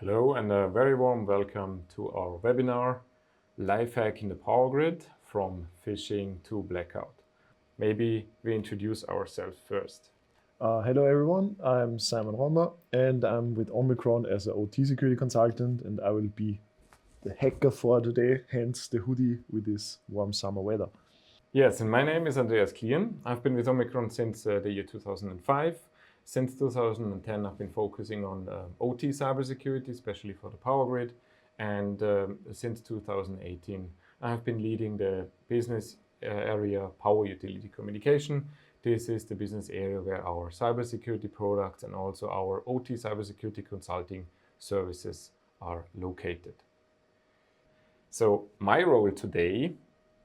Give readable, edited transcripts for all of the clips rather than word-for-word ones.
Hello and a very warm welcome to our webinar, Life Hack in the Power Grid from Phishing to Blackout. Maybe we introduce ourselves first. Hello everyone, I'm Simon Rommer and I'm with Omicron as an OT security consultant, and I will be the hacker for today, hence the hoodie with this warm summer weather. Yes, and my name is Andreas Klien. I've been with Omicron since the year 2005. Since 2010, I've been focusing on OT cybersecurity, especially for the power grid. And since 2018, I've been leading the business area Power Utility Communication. This is the business area where our cybersecurity products and also our OT cybersecurity consulting services are located. So my role today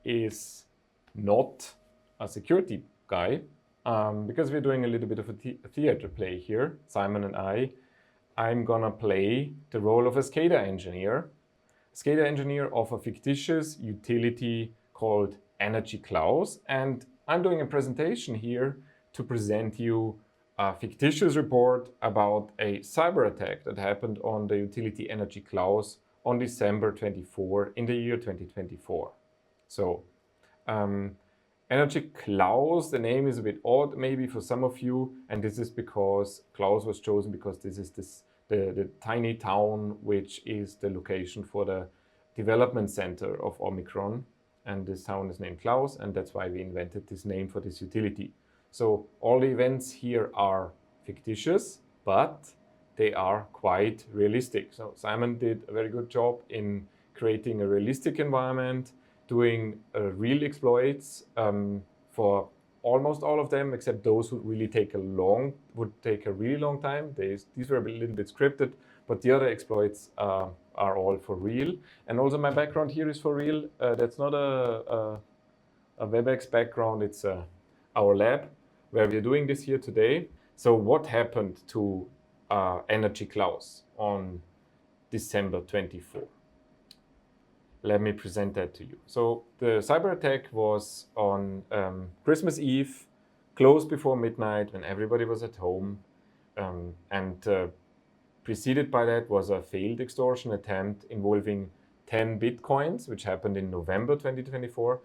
is not a security guy, because we're doing a little bit of a theater play here, Simon and I'm gonna play the role of a SCADA engineer of a fictitious utility called Energy Klaus, and I'm doing a presentation here to present you a fictitious report about a cyber attack that happened on the utility Energy Klaus on December 24 in the year 2024. So Energy Klaus, the name is a bit odd maybe for some of you, and this is because Klaus was chosen because this is the tiny town which is the location for the development center of Omicron, and this town is named Klaus, and that's why we invented this name for this utility. So all the events here are fictitious, but they are quite realistic. So Simon did a very good job in creating a realistic environment, doing real exploits for almost all of them, except those who really would take a really long time. These were a little bit scripted, but the other exploits are all for real. And also my background here is for real. That's not a WebEx background, it's our lab where we're doing this here today. So what happened to Energy Klaus on December 24? Let me present that to you. So the cyber attack was on Christmas Eve, close before midnight when everybody was at home, and preceded by that was a failed extortion attempt involving 10 bitcoins, which happened in November 2024.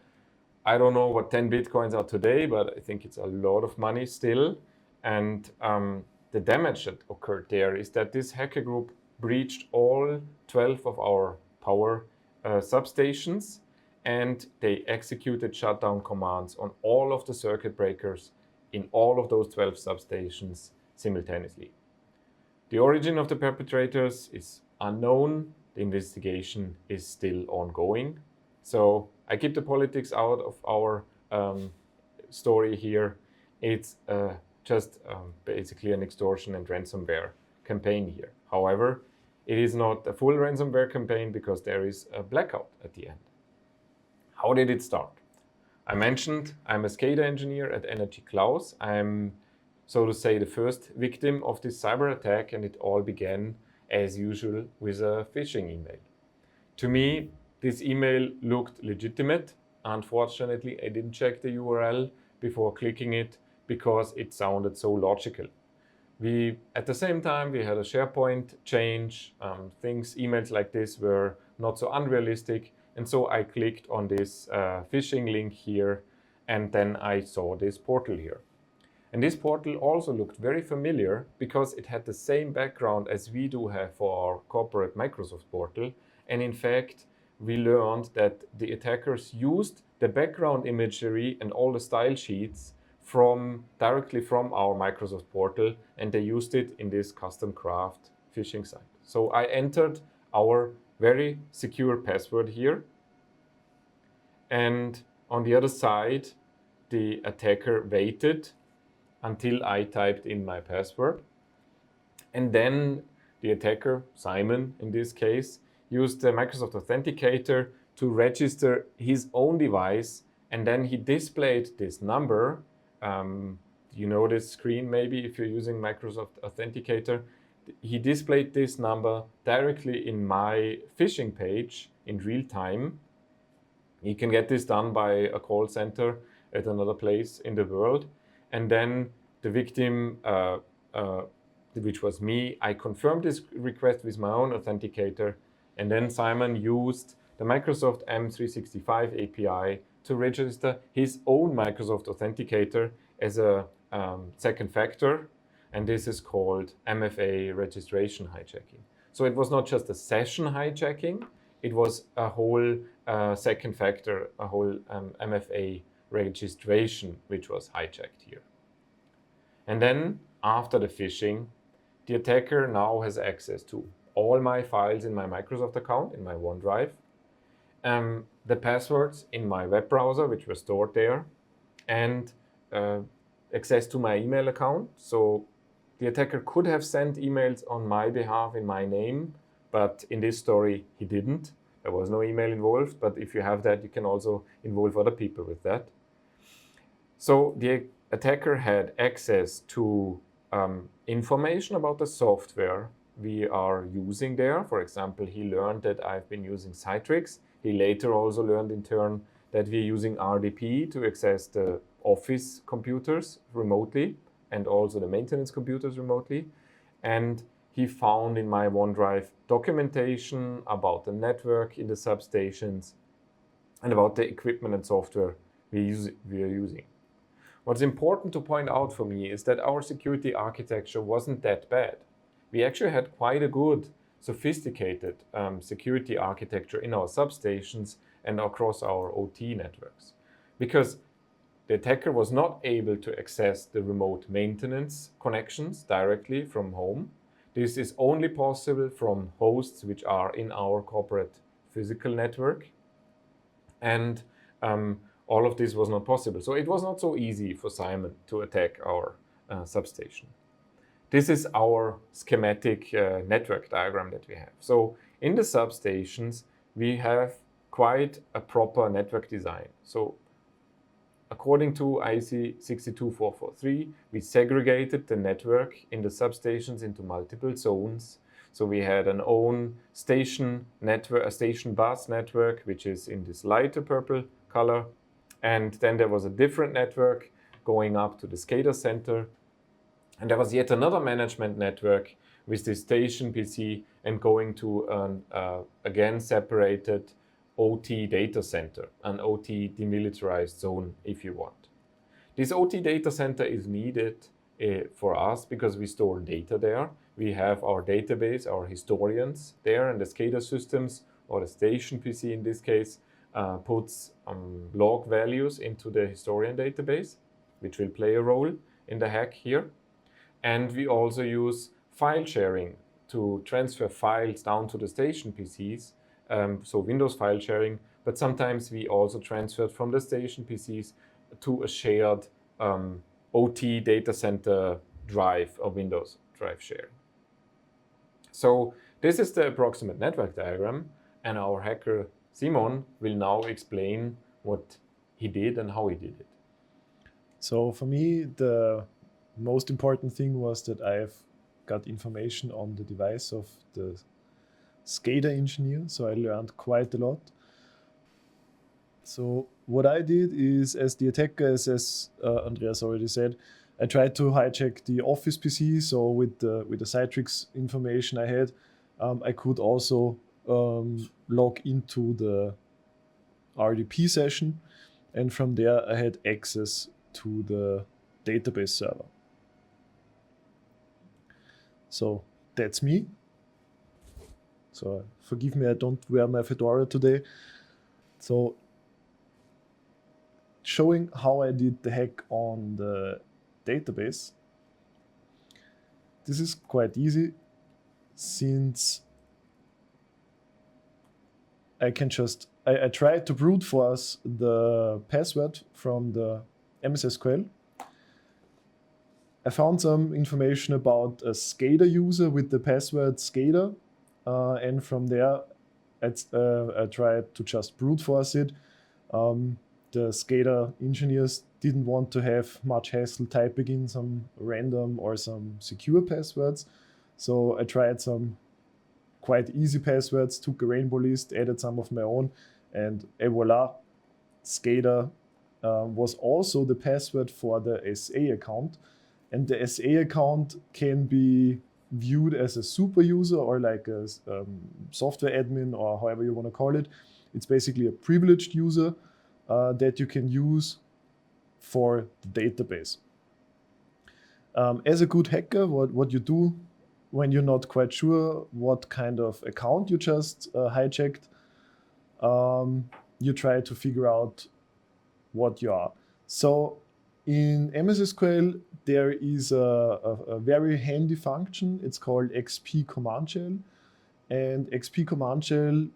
I don't know what 10 bitcoins are today, but I think it's a lot of money still. And the damage that occurred there is that this hacker group breached all 12 of our power substations, and they executed shutdown commands on all of the circuit breakers in all of those 12 substations simultaneously. The origin of the perpetrators is unknown. The investigation is still ongoing. So I keep the politics out of our story here. It's just basically an extortion and ransomware campaign here. However, it is not a full ransomware campaign because there is a blackout at the end. How did it start? I mentioned I'm a SCADA engineer at Energy Klaus. I'm, so to say, the first victim of this cyber attack, and it all began as usual with a phishing email. To me, this email looked legitimate. Unfortunately, I didn't check the URL before clicking it because it sounded so logical. At the same time, we had a SharePoint change. Emails like this were not so unrealistic. And so I clicked on this phishing link here, and then I saw this portal here. And this portal also looked very familiar because it had the same background as we do have for our corporate Microsoft portal. And in fact, we learned that the attackers used the background imagery and all the style sheets directly from our Microsoft portal, and they used it in this custom craft phishing site. So I entered our very secure password here, and on the other side, the attacker waited until I typed in my password, and then the attacker, Simon in this case, used the Microsoft Authenticator to register his own device, and then he displayed this number. You know this screen maybe if you're using Microsoft Authenticator. He displayed this number directly in my phishing page in real time. You can get this done by a call center at another place in the world. And then the victim which was me. I confirmed this request with my own authenticator, and then Simon used the Microsoft M365 API to register his own Microsoft Authenticator as a second factor, and this is called MFA registration hijacking. So it was not just a session hijacking, it was a whole second factor, a whole MFA registration which was hijacked here. And then after the phishing, the attacker now has access to all my files in my Microsoft account, in my OneDrive, the passwords in my web browser, which were stored there, and access to my email account. So the attacker could have sent emails on my behalf in my name, but in this story, he didn't. There was no email involved, but if you have that, you can also involve other people with that. So the attacker had access to information about the software we are using there. For example, he learned that I've been using Citrix. He later also learned in turn that we're using RDP to access the office computers remotely and also the maintenance computers remotely. And he found in my OneDrive documentation about the network in the substations and about the equipment and software we are using. What's important to point out for me is that our security architecture wasn't that bad. We actually had quite a good, sophisticated security architecture in our substations and across our OT networks. Because the attacker was not able to access the remote maintenance connections directly from home. This is only possible from hosts which are in our corporate physical network. And all of this was not possible. So it was not so easy for Simon to attack our substation. This is our schematic network diagram that we have. So in the substations, we have quite a proper network design. So according to IEC 62443, we segregated the network in the substations into multiple zones. So we had an own station network, a station bus network, which is in this lighter purple color. And then there was a different network going up to the SCADA center. And there was yet another management network with the station PC and going to an again separated OT data center, an OT demilitarized zone if you want. This OT data center is needed for us because we store data there. We have our database, our historians there, and the SCADA systems, or the station PC in this case, puts log values into the historian database, which will play a role in the hack here. And we also use file sharing to transfer files down to the station PCs, so Windows file sharing, but sometimes we also transferred from the station PCs to a shared OT data center drive or Windows drive sharing. So this is the approximate network diagram, and our hacker Simon will now explain what he did and how he did it. So for me, the most important thing was that I've got information on the device of the SCADA engineer, so I learned quite a lot. So what I did is, as the attacker, as Andreas already said, I tried to hijack the office PC. So with the Citrix information I had, I could also log into the RDP session, and from there I had access to the database server. So that's me. So forgive me, I don't wear my fedora today. So showing how I did the hack on the database. This is quite easy, since I can just, I tried to brute force the password from the MS SQL. I found some information about a SCADA user with the password SCADA, and from there I tried to just brute force it. The SCADA engineers didn't want to have much hassle typing in some random or some secure passwords, so I tried some quite easy passwords, took a rainbow list, added some of my own, and voila, SCADA was also the password for the SA account. And the SA account can be viewed as a super user or like a software admin or however you want to call it. It's basically a privileged user that you can use for the database. As a good hacker, what you do when you're not quite sure what kind of account you just hijacked, you try to figure out what you are. So in MS SQL, there is a very handy function. It's called XP command shell. And XP command shell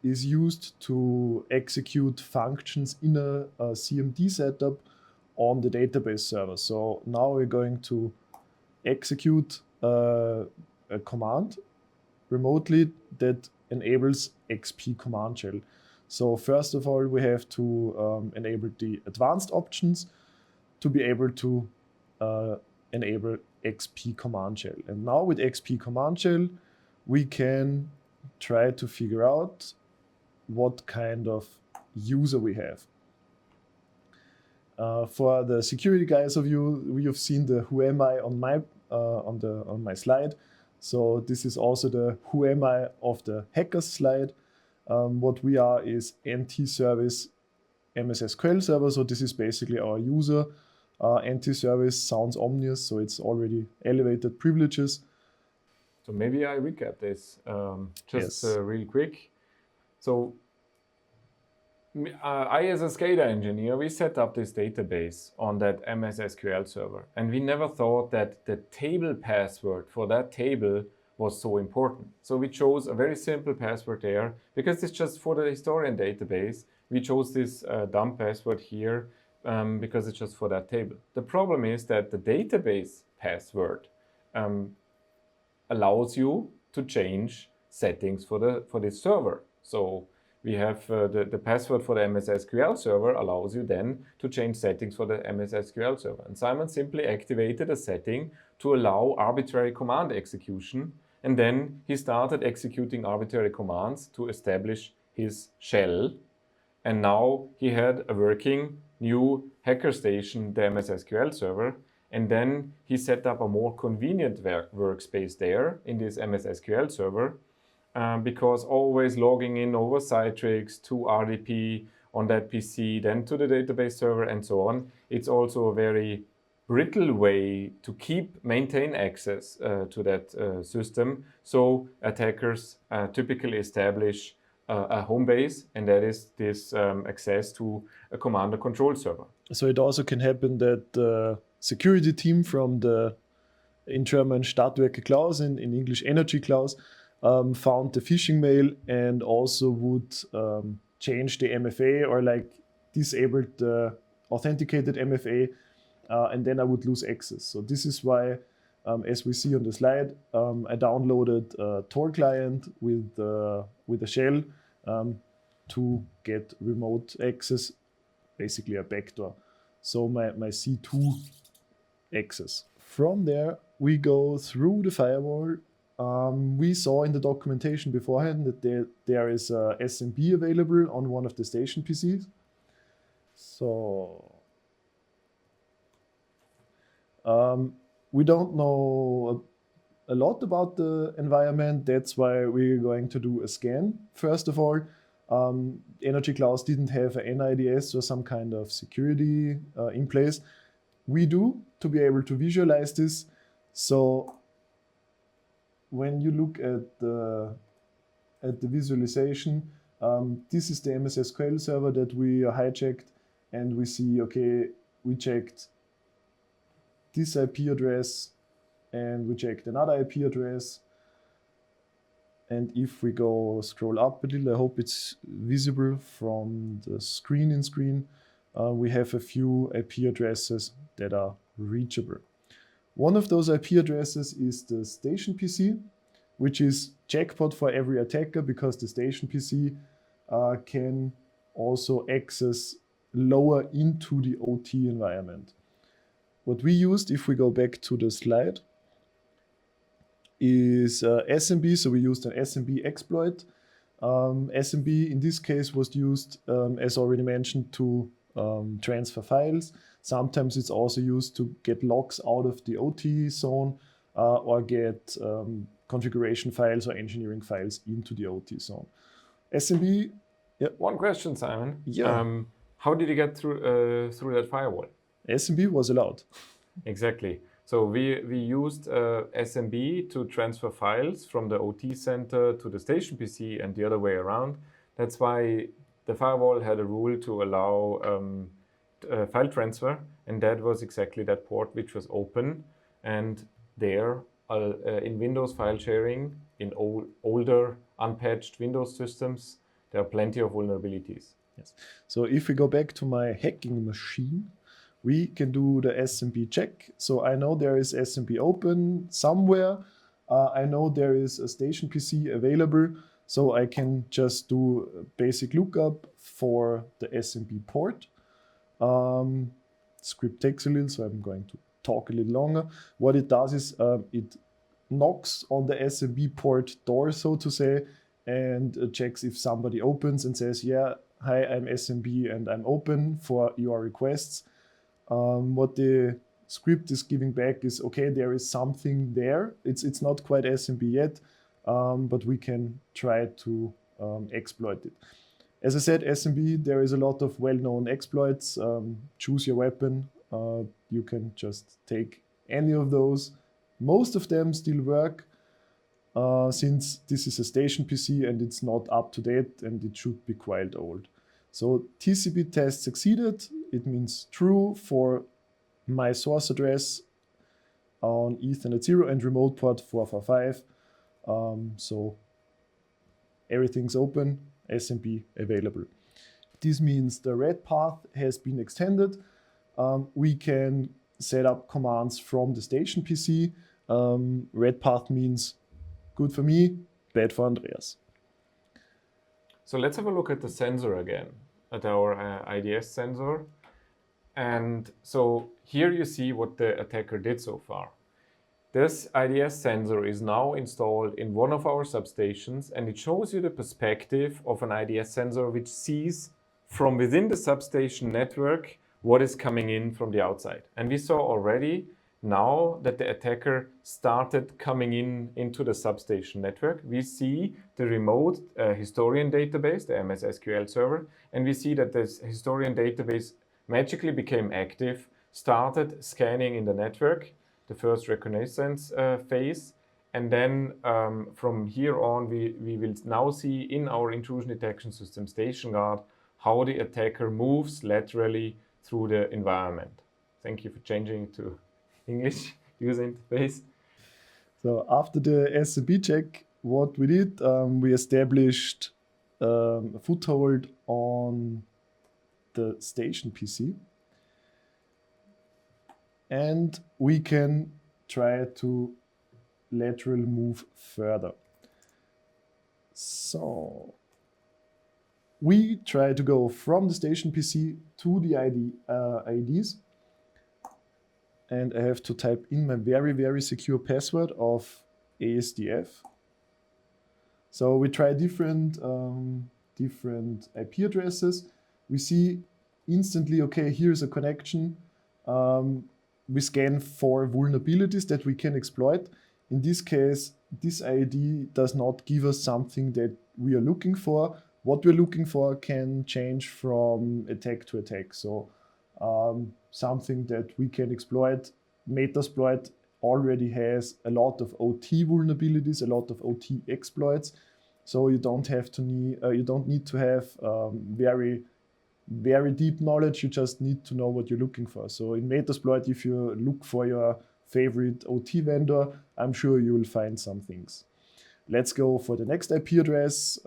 is used to execute functions in a CMD setup on the database server. So now we're going to execute a command remotely that enables XP command shell. So first of all, we have to enable the advanced options to be able to enable XP command shell. And now with XP command shell, we can try to figure out what kind of user we have. For the security guys of you, you've seen the who am I on my slide. So this is also the who am I of the hackers slide. What we are is NT service MS SQL server. So this is basically our user. NT service sounds ominous, so it's already elevated privileges. So maybe I recap this just real quick. So I, as a SCADA engineer, we set up this database on that MS SQL server. And we never thought that the table password for that table was so important. So we chose a very simple password there because it's just for the historian database. We chose this dumb password here because it's just for that table. The problem is that the database password allows you to change settings for this server. So we have the password for the MS SQL server allows you then to change settings for the MS SQL server. And Simon simply activated a setting to allow arbitrary command execution. And then he started executing arbitrary commands to establish his shell. And now he had a working new hacker station, the MS SQL server. And then he set up a more convenient workspace there in this MS SQL server. Because always logging in over Citrix to RDP on that PC, then to the database server and so on, it's also a very brittle way to maintain access to that system. So attackers typically establish a home base, and that is this access to a command and control server. So it also can happen that the security team from in German Stadtwerke Klaus, in English Energy Klaus, found the phishing mail and also would change the MFA or like disabled the authenticated MFA, and then I would lose access. So this is why, as we see on the slide, I downloaded a Tor client with a shell to get remote access, basically a backdoor. So my C2 access. From there, we go through the firewall. We saw in the documentation beforehand that there is a SMB available on one of the station PCs. So we don't know a lot about the environment. That's why we're going to do a scan. First of all, Energy Cloud didn't have an NIDS or some kind of security in place. We do, to be able to visualize this. So when you look at the visualization, this is the MS SQL server that we hijacked, and we see, okay, we checked this IP address, and we checked another IP address. And if we go scroll up a little, I hope it's visible from the screen, we have a few IP addresses that are reachable. One of those IP addresses is the station PC, which is jackpot for every attacker because the station PC can also access lower into the OT environment. What we used, if we go back to the slide, is SMB. So we used an SMB exploit. SMB in this case was used, as already mentioned, to transfer files. Sometimes it's also used to get logs out of the OT zone or get configuration files or engineering files into the OT zone. SMB. Yeah. One question, Simon. Yeah. How did you get through that firewall? SMB was allowed. Exactly. So we used SMB to transfer files from the OT center to the station PC and the other way around. That's why the firewall had a rule to allow file transfer, and that was exactly that port which was open. And there, in Windows file sharing, in older unpatched Windows systems, there are plenty of vulnerabilities. Yes. So if we go back to my hacking machine, we can do the SMB check. So I know there is SMB open somewhere. I know there is a station PC available. So I can just do a basic lookup for the SMB port. Script takes a little, so I'm going to talk a little longer. What it does is it knocks on the SMB port door, so to say, and checks if somebody opens and says, yeah, hi, I'm SMB and I'm open for your requests. What the script is giving back is, okay, there is something there. It's not quite SMB yet, but we can try to exploit it. As I said, SMB, there is a lot of well-known exploits. Choose your weapon. You can just take any of those. Most of them still work since this is a station PC and it's not up to date and it should be quite old. So TCP test succeeded. It means true for my source address on Ethernet 0 and remote port 445. So everything's open, SMB available. This means the red path has been extended. We can set up commands from the station PC. Red path means good for me, bad for Andreas. So let's have a look at the sensor again, at our IDS sensor. And so here you see what the attacker did so far. This IDS sensor is now installed in one of our substations, and it shows you the perspective of an IDS sensor which sees from within the substation network what is coming in from the outside. And we saw already now that the attacker started coming into the substation network. We see the remote historian database, the MS SQL server, and we see that this historian database magically became active, started scanning in the network, the first reconnaissance phase, and then from here on we will now see in our intrusion detection system Station Guard how the attacker moves laterally through the environment. Thank you for changing to English user interface. So after the SMB check, what we did, we established a foothold on the station PC, and we can try to lateral move further. So we try to go from the station PC to the IDs, and I have to type in my very, very secure password of ASDF. So we try different IP addresses. We see instantly, okay, here's a connection. We scan for vulnerabilities that we can exploit. In this case, this ID does not give us something that we are looking for. What we're looking for can change from attack to attack. So something that we can exploit. Metasploit already has a lot of OT vulnerabilities, a lot of OT exploits. So you don't need to have very, very deep knowledge. You just need to know what you're looking for. So in Metasploit, if you look for your favorite OT vendor, I'm sure you will find some things. Let's go for the next IP address.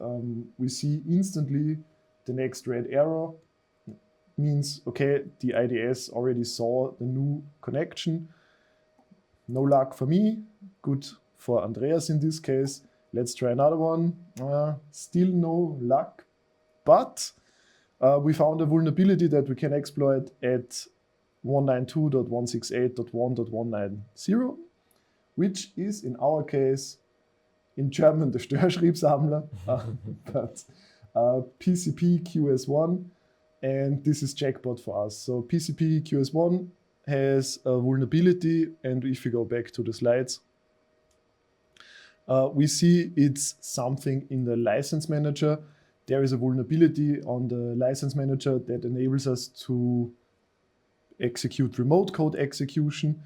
We see instantly the next red arrow. Means, okay, the IDS already saw the new connection. No luck for me, good for Andreas in this case. Let's try another one. Still no luck, but we found a vulnerability that we can exploit at 192.168.1.190, which is in our case, in German, the Störschriebsammler, but PCP QS1. and this is jackpot for us. So PCP QS1 has a vulnerability, and if we go back to the slides, we see it's something in the license manager. There is a vulnerability on the license manager that enables us to execute remote code execution,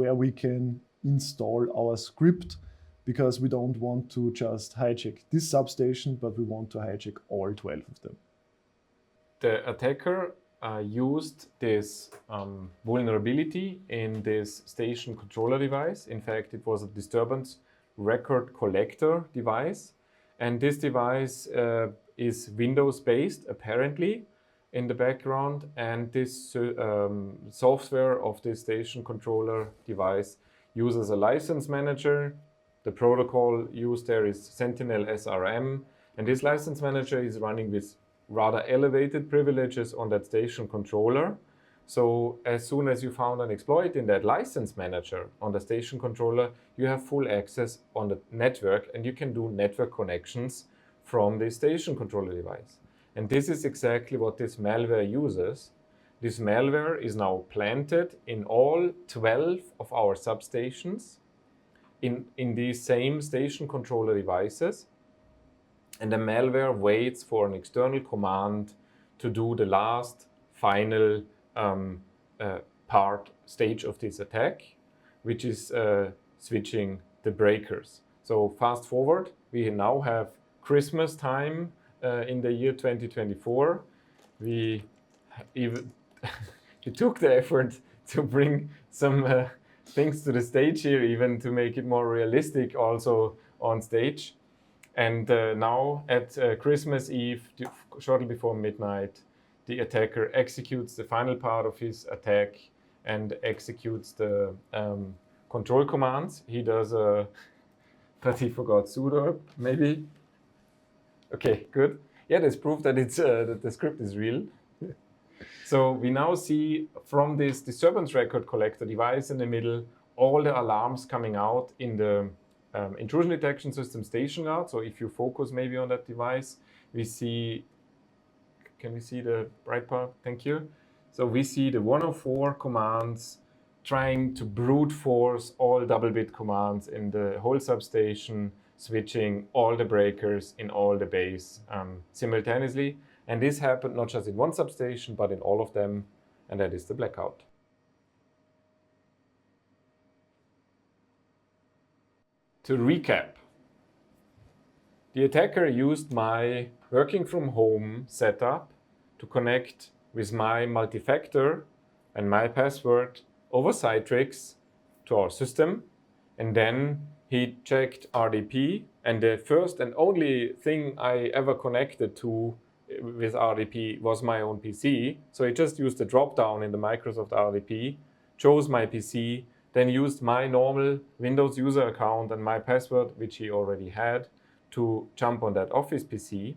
where we can install our script, because we don't want to just hijack this substation, but we want to hijack all 12 of them. The attacker used this vulnerability in this station controller device. In fact, it was a disturbance record collector device. And this device is Windows-based, apparently, in the background. And this software of this station controller device uses a license manager. The protocol used there is Sentinel SRM. And this license manager is running with rather elevated privileges on that station controller. So as soon as you found an exploit in that license manager on the station controller, you have full access on the network, and you can do network connections from the station controller device. And this is exactly what this malware uses. This malware is now planted in all 12 of our substations in these same station controller devices. And the malware waits for an external command to do the last final stage of this attack, which is switching the breakers. So fast forward, we now have Christmas time in the year 2024. We took the effort to bring some things to the stage here, even to make it more realistic also on stage. And now at Christmas Eve, shortly before midnight, the attacker executes the final part of his attack and executes the control commands. He does but he forgot sudo, maybe. Okay, good. Yeah, that's proof that that the script is real. So we now see from this disturbance record collector device in the middle, all the alarms coming out in the intrusion detection system station guard. So if you focus maybe on that device, we see, can we see the bright part? Thank you. So we see the 104 commands trying to brute force all double bit commands in the whole substation, switching all the breakers in all the bays simultaneously. And this happened not just in one substation, but in all of them, and that is the blackout. To recap, the attacker used my working from home setup to connect with my multi-factor and my password over Citrix to our system, and then he checked RDP, and the first and only thing I ever connected to with RDP was my own PC. So he just used the drop-down in the Microsoft RDP, chose my PC, then used my normal Windows user account and my password, which he already had, to jump on that Office PC.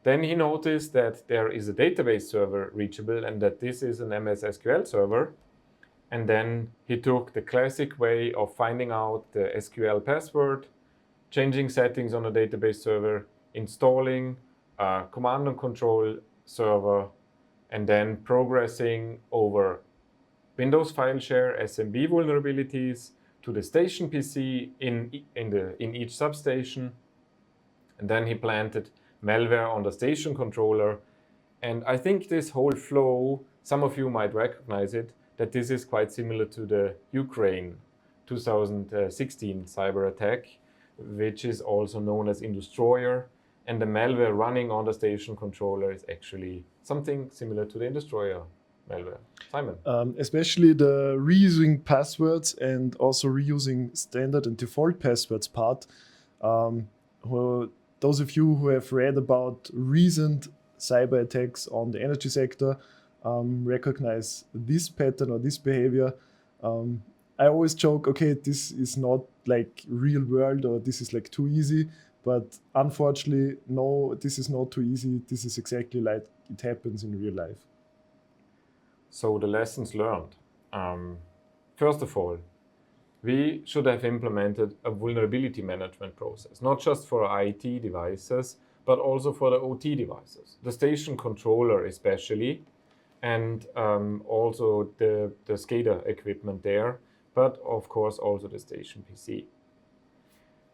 Then he noticed that there is a database server reachable and that this is an MS SQL server. And then he took the classic way of finding out the SQL password, changing settings on the database server, installing a command and control server, and then progressing over Windows file share SMB vulnerabilities to the station PC in each substation. And then he planted malware on the station controller. And I think this whole flow, some of you might recognize it, that this is quite similar to the Ukraine 2016 cyber attack, which is also known as Industroyer. And the malware running on the station controller is actually something similar to the Industroyer malware. Simon? Especially the reusing passwords and also reusing standard and default passwords part. Those of you who have read about recent cyber attacks on the energy sector recognize this pattern or this behavior. I always joke, okay, this is not like real world or this is like too easy, but unfortunately, no, this is not too easy. This is exactly like it happens in real life. So the lessons learned. First of all, we should have implemented a vulnerability management process, not just for IT devices, but also for the OT devices, the station controller especially, and also the SCADA equipment there, but of course also the station PC.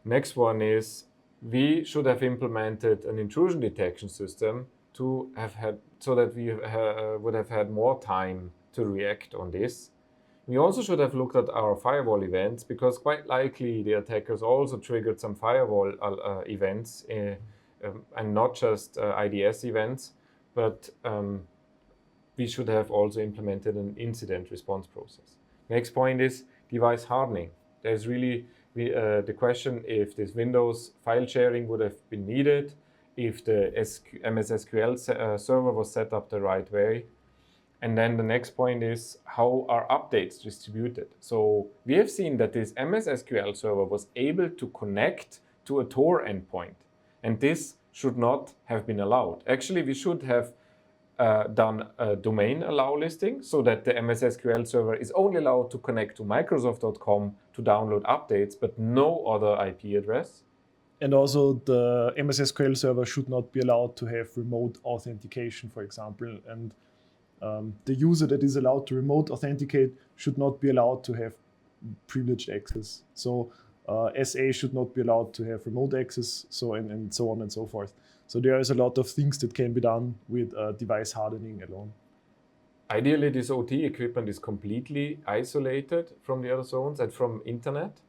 Next one is we should have implemented an intrusion detection system to have had so that we would have had more time to react on this. We also should have looked at our firewall events because quite likely the attackers also triggered some firewall events and not just IDS events, but we should have also implemented an incident response process. Next point is device hardening. There's really the question if this Windows file sharing would have been needed, if the MS SQL server was set up the right way. And then the next point is how are updates distributed? So we have seen that this MS SQL server was able to connect to a Tor endpoint, and this should not have been allowed. Actually, we should have done a domain allow listing so that the MS SQL server is only allowed to connect to Microsoft.com to download updates, but no other IP address. And also the MS SQL server should not be allowed to have remote authentication, for example. And the user that is allowed to remote authenticate should not be allowed to have privileged access. So SA should not be allowed to have remote access, and so on and so forth. So there is a lot of things that can be done with device hardening alone. Ideally, this OT equipment is completely isolated from the other zones and from internet.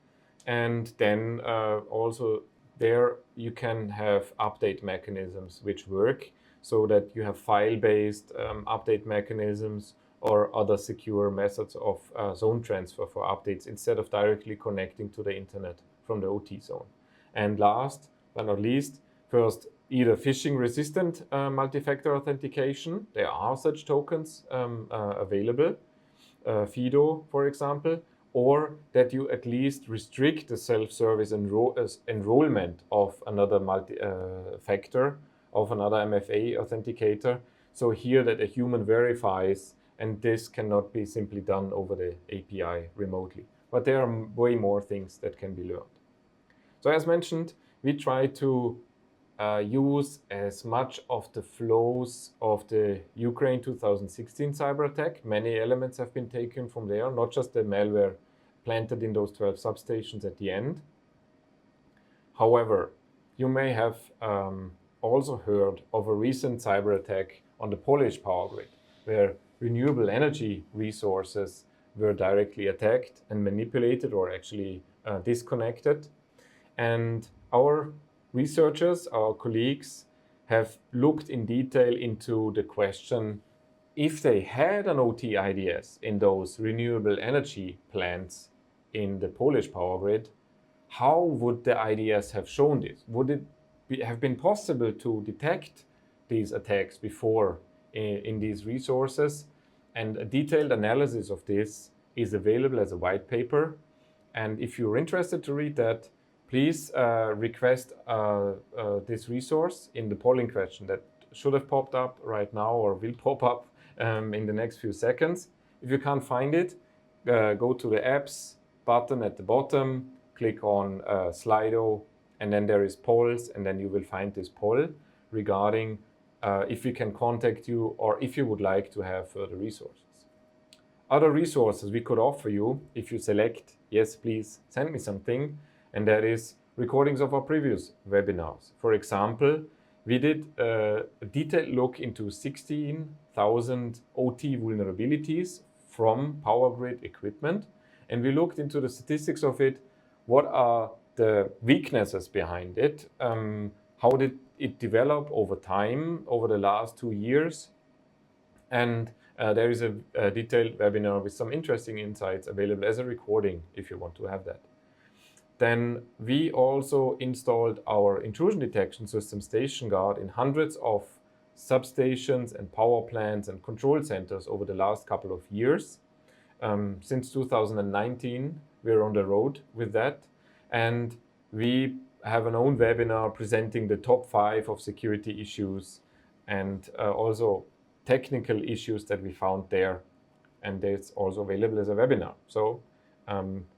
And then also there you can have update mechanisms which work so that you have file-based update mechanisms or other secure methods of zone transfer for updates instead of directly connecting to the internet from the OT zone. And last but not least, first, either phishing-resistant multi-factor authentication. There are such tokens available, FIDO, for example, or that you at least restrict the self-service enrollment of another multi-factor, of another MFA authenticator. So here that a human verifies, and this cannot be simply done over the API remotely. But there are way more things that can be learned. So as mentioned, we try to use as much of the flows of the Ukraine 2016 cyber attack. Many elements have been taken from there, not just the malware planted in those 12 substations at the end. However, you may have also heard of a recent cyber attack on the Polish power grid, where renewable energy resources were directly attacked and manipulated or actually disconnected. And our researchers, our colleagues, have looked in detail into the question if they had an OT IDS in those renewable energy plants in the Polish power grid, how would the IDS have shown this? Would it have been possible to detect these attacks before in these resources? And a detailed analysis of this is available as a white paper. And if you're interested to read that, please request this resource in the polling question that should have popped up right now or will pop up in the next few seconds. If you can't find it, go to the apps button at the bottom, click on Slido, and then there is polls, and then you will find this poll regarding if we can contact you or if you would like to have further resources. Other resources we could offer you if you select, yes, please send me something, and that is recordings of our previous webinars. For example, we did a detailed look into 16,000 OT vulnerabilities from power grid equipment, and we looked into the statistics of it. What are the weaknesses behind it? How did it develop over time, over the last 2 years? And there is a detailed webinar with some interesting insights available as a recording if you want to have that. Then we also installed our intrusion detection system StationGuard in hundreds of substations and power plants and control centers over the last couple of years. Since 2019, we're on the road with that. And we have an own webinar presenting the top 5 of security issues and also technical issues that we found there. And it's also available as a webinar. So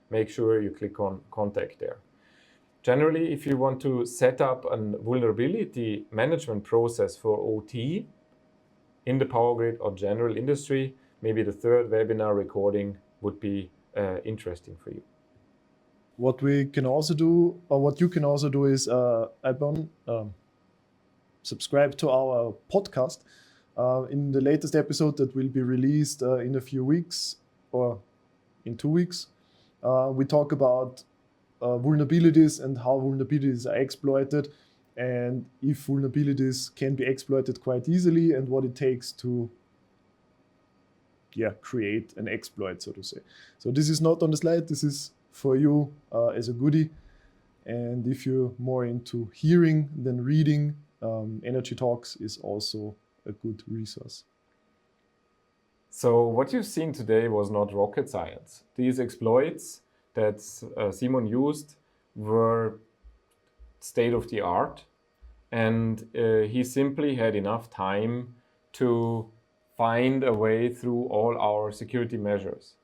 make sure you click on contact there. generally, if you want to set up a vulnerability management process for OT in the power grid or general industry, maybe the third webinar recording would be interesting for you. What we can also do, or what you can also do, is subscribe to our podcast. In the latest episode that will be released in a few weeks or in 2 weeks, we talk about vulnerabilities and how vulnerabilities are exploited, and if vulnerabilities can be exploited quite easily, and what it takes to create an exploit, so to say. So this is not on the slide, this is for you as a goodie. And if you're more into hearing than reading, Energy Talks is also a good resource. So what you've seen today was not rocket science. These exploits that Simon used were state of the art, and he simply had enough time to find a way through all our security measures.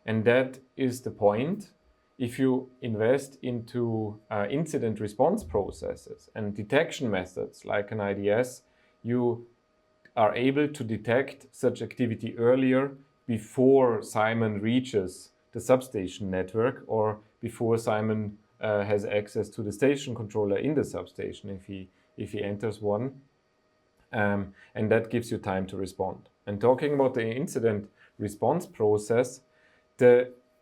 And that is the point. If you invest into incident response processes and detection methods like an IDS, you are able to detect such activity earlier before Simon reaches the substation network or before Simon has access to the station controller in the substation if he enters one. And that gives you time to respond. And talking about the incident response process,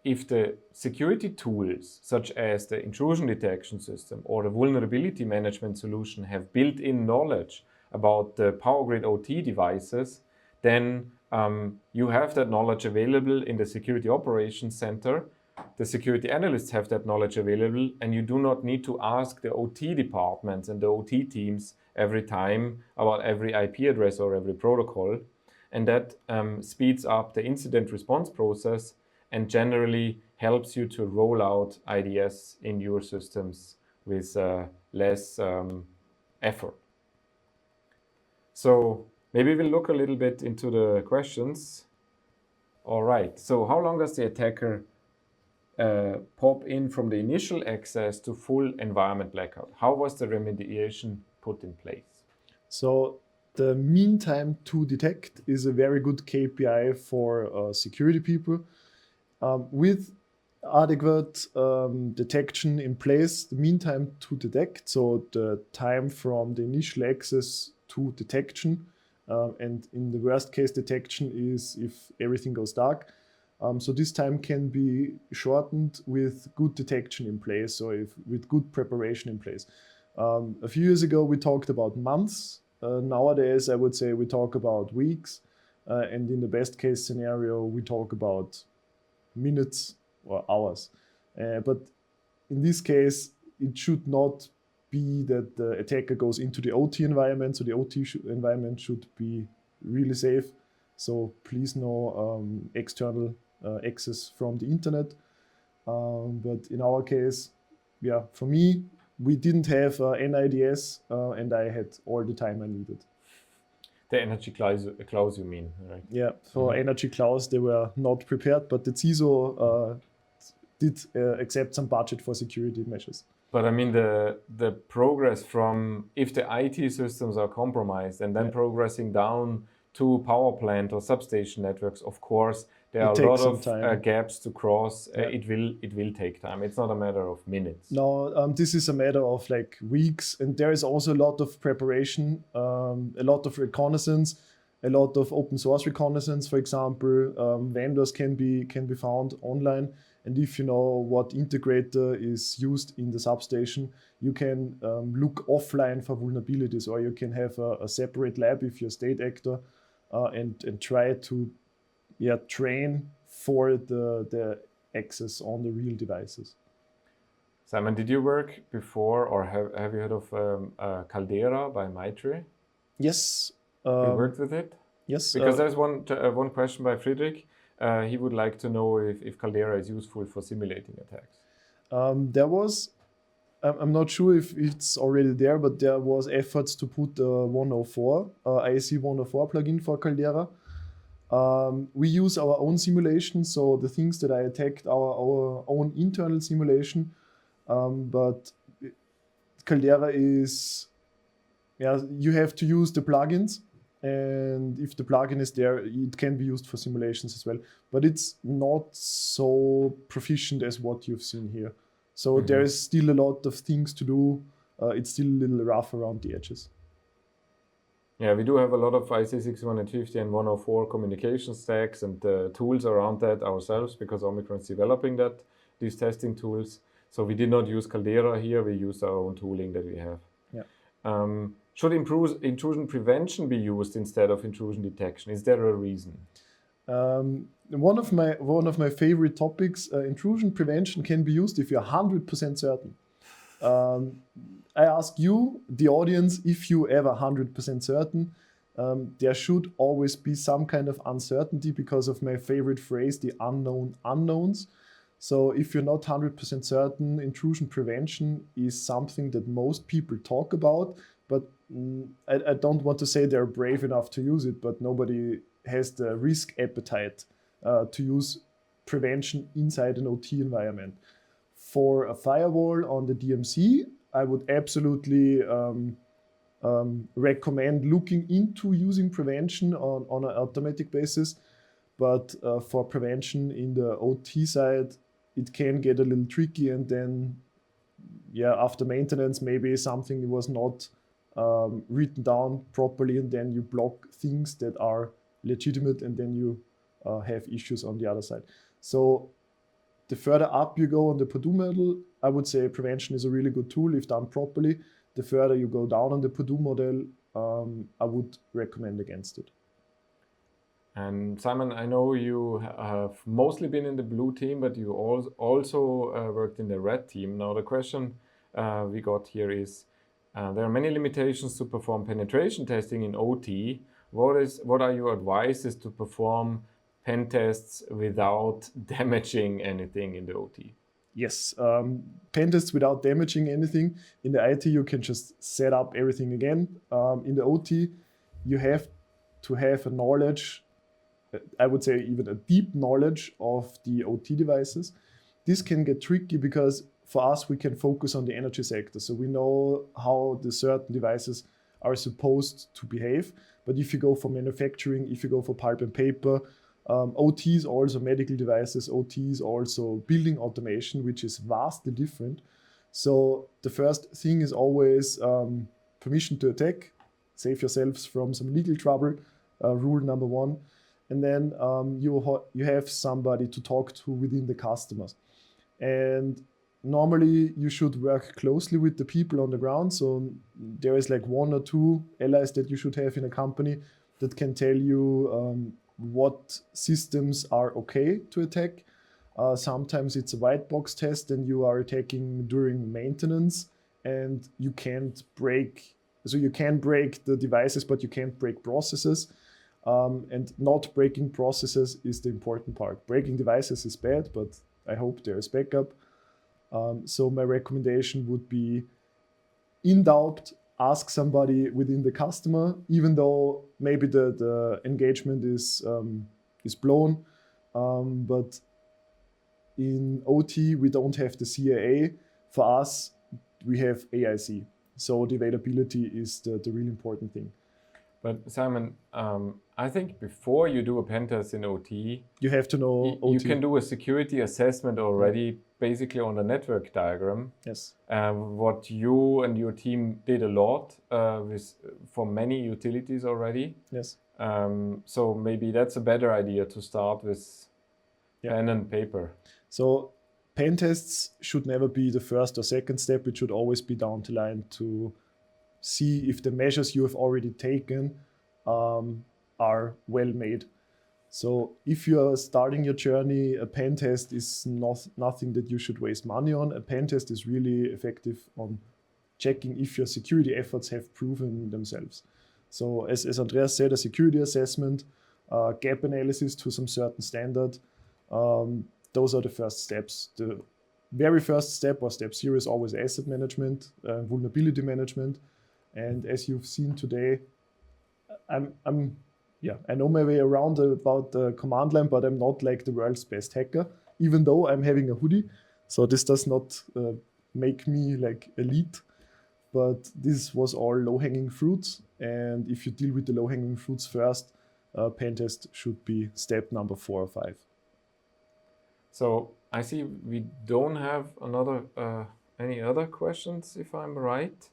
if the security tools, such as the intrusion detection system or the vulnerability management solution, have built-in knowledge about the power grid OT devices, then you have that knowledge available in the Security Operations Center. The security analysts have that knowledge available, and you do not need to ask the OT departments and the OT teams every time about every IP address or every protocol. And that speeds up the incident response process and generally helps you to roll out IDS in your systems with less effort. So maybe we'll look a little bit into the questions. All right, so how long does the attacker pop in from the initial access to full environment blackout? How was the remediation put in place? So the mean time to detect is a very good KPI for security people. With adequate detection in place, the mean time to detect, so the time from the initial access to detection, and in the worst case detection is if everything goes dark. So this time can be shortened with good detection in place, or with good preparation in place. A few years ago we talked about months. Nowadays I would say we talk about weeks, and in the best case scenario we talk about minutes or hours. But in this case, it should not be that the attacker goes into the OT environment. So the OT environment should be really safe. So please no external access from the internet. But in our case, for me, we didn't have NIDS and I had all the time I needed. The energy clause, you mean, right? Yeah, for energy clause, they were not prepared, but the CISO did accept some budget for security measures. But I mean, the progress from if the IT systems are compromised and then progressing down to power plant or substation networks, of course, there are a lot of gaps to cross. It will take time. It's not a matter of minutes. No, this is a matter of like weeks, and there is also a lot of preparation, a lot of reconnaissance, a lot of open source reconnaissance. For example, vendors can be found online, and if you know what integrator is used in the substation, you can look offline for vulnerabilities, or you can have a separate lab if you're a state actor, and try to train for the access on the real devices. Simon, did you work before, or have you heard of Caldera by Maitre? Yes. You worked with it? Yes. Because there's one question by Friedrich. He would like to know if Caldera is useful for simulating attacks. There was, I'm not sure if it's already there, but there was efforts to put 104, ISC 104 plugin for Caldera. We use our own simulation, so the things that I attacked our own internal simulation, but Caldera is, you have to use the plugins, and if the plugin is there, it can be used for simulations as well. But it's not so proficient as what you've seen here. So there is still a lot of things to do. It's still a little rough around the edges. Yeah, we do have a lot of IC6150 and 104 communication stacks and tools around that ourselves, because Omicron is developing these testing tools. So we did not use Caldera here, we used our own tooling that we have. Yeah. Should intrusion prevention be used instead of intrusion detection? Is there a reason? One of my favorite topics, intrusion prevention can be used if you're 100% certain. I ask you, the audience, if you ever 100% certain. There should always be some kind of uncertainty, because of my favorite phrase, the unknown unknowns. So if you're not 100% certain, intrusion prevention is something that most people talk about, but I don't want to say they're brave enough to use it, but nobody has the risk appetite to use prevention inside an OT environment. For a firewall on the DMC, I would absolutely recommend looking into using prevention on an automatic basis. But for prevention in the OT side, it can get a little tricky, and then, after maintenance, maybe something was not written down properly, and then you block things that are legitimate, and then you have issues on the other side. So the further up you go on the Purdue model, I would say prevention is a really good tool if done properly. The further you go down on the Purdue model, I would recommend against it. And Simon, I know you have mostly been in the blue team, but you also worked in the red team. Now the question we got here is, there are many limitations to perform penetration testing in OT. What are your advices to perform pen tests without damaging anything in the OT? Yes, pen tests without damaging anything. In the IT, you can just set up everything again. In the OT, you have to have a knowledge, I would say even a deep knowledge of the OT devices. This can get tricky because for us, we can focus on the energy sector. So we know how the certain devices are supposed to behave. But if you go for manufacturing, if you go for pulp and paper, OT is also medical devices, OT is also building automation, which is vastly different. So the first thing is always permission to attack, save yourselves from some legal trouble, rule number one. And then you have somebody to talk to within the customers. And normally you should work closely with the people on the ground. So there is like 1 or 2 allies that you should have in a company that can tell you what systems are okay to attack. Sometimes it's a white box test and you are attacking during maintenance, and you can't break, so you can break the devices, but you can't break processes. And not breaking processes is the important part. Breaking devices is bad, but I hope there is backup. So my recommendation would be, in doubt, ask somebody within the customer, even though maybe the engagement is blown. But in OT, we don't have the CAA. For us, we have AIC. So the availability is the really important thing. But Simon, I think before you do a pen test in OT, you have to know OT. You can do a security assessment already, basically on the network diagram. Yes. What you and your team did a lot for many utilities already. Yes. So maybe that's a better idea to start with pen and paper. So pen tests should never be the first or second step. It should always be down the line to see if the measures you have already taken are well made. So if you are starting your journey, a pen test is nothing that you should waste money on. A pen test is really effective on checking if your security efforts have proven themselves. So as Andreas said, a security assessment, gap analysis to some certain standard, those are the first steps. The very first step or step 0 is always asset management, vulnerability management. And as you've seen today, I know my way around about the command line, but I'm not like the world's best hacker, even though I'm having a hoodie. So this does not make me like elite. but this was all low-hanging fruits. And if you deal with the low-hanging fruits first, pen test should be step number 4 or 5. So I see we don't have any other questions, if I'm right,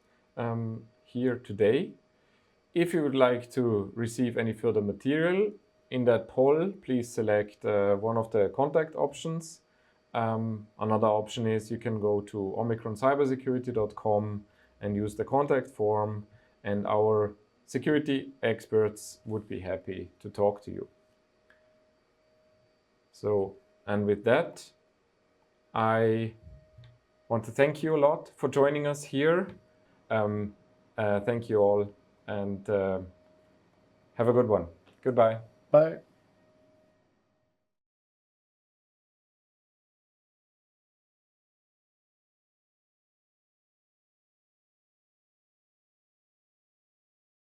here today. If you would like to receive any further material, in that poll, please select one of the contact options. Another option is you can go to omicroncybersecurity.com and use the contact form, and our security experts would be happy to talk to you. So, and with that, I want to thank you a lot for joining us here. Thank you all, and have a good one. Goodbye. Bye.